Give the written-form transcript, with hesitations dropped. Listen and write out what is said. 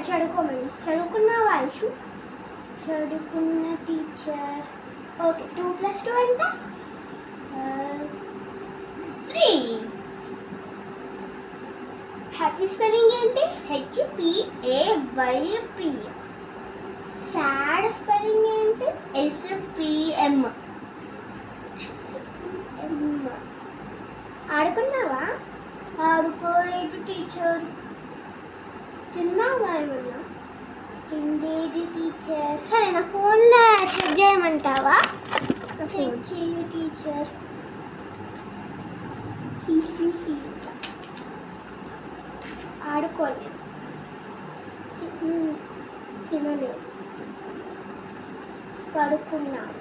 చదువుకోమని. చదువుకున్నావా ఐషు? చదువుకున్న teacher. Okay, 2 + 2 ఎంత? 3. హ్యాపీ స్పెల్లింగ్ ఏంటి? HPAYP. సాడ్ స్పెల్లింగ్ ఏంటి? SPM. ఆడుకున్నావా? ఆడుకోలేదు టీచర్. తిన్నావా ఏమన్నా? తిండేది టీచర్. సరే, నా ఫోన్లో చెక్ చేయమంటావా? చెక్ చేయు టీచర్. CCTV. ఆడుకోలేదు, తినలేదు, పడుకున్నాడు.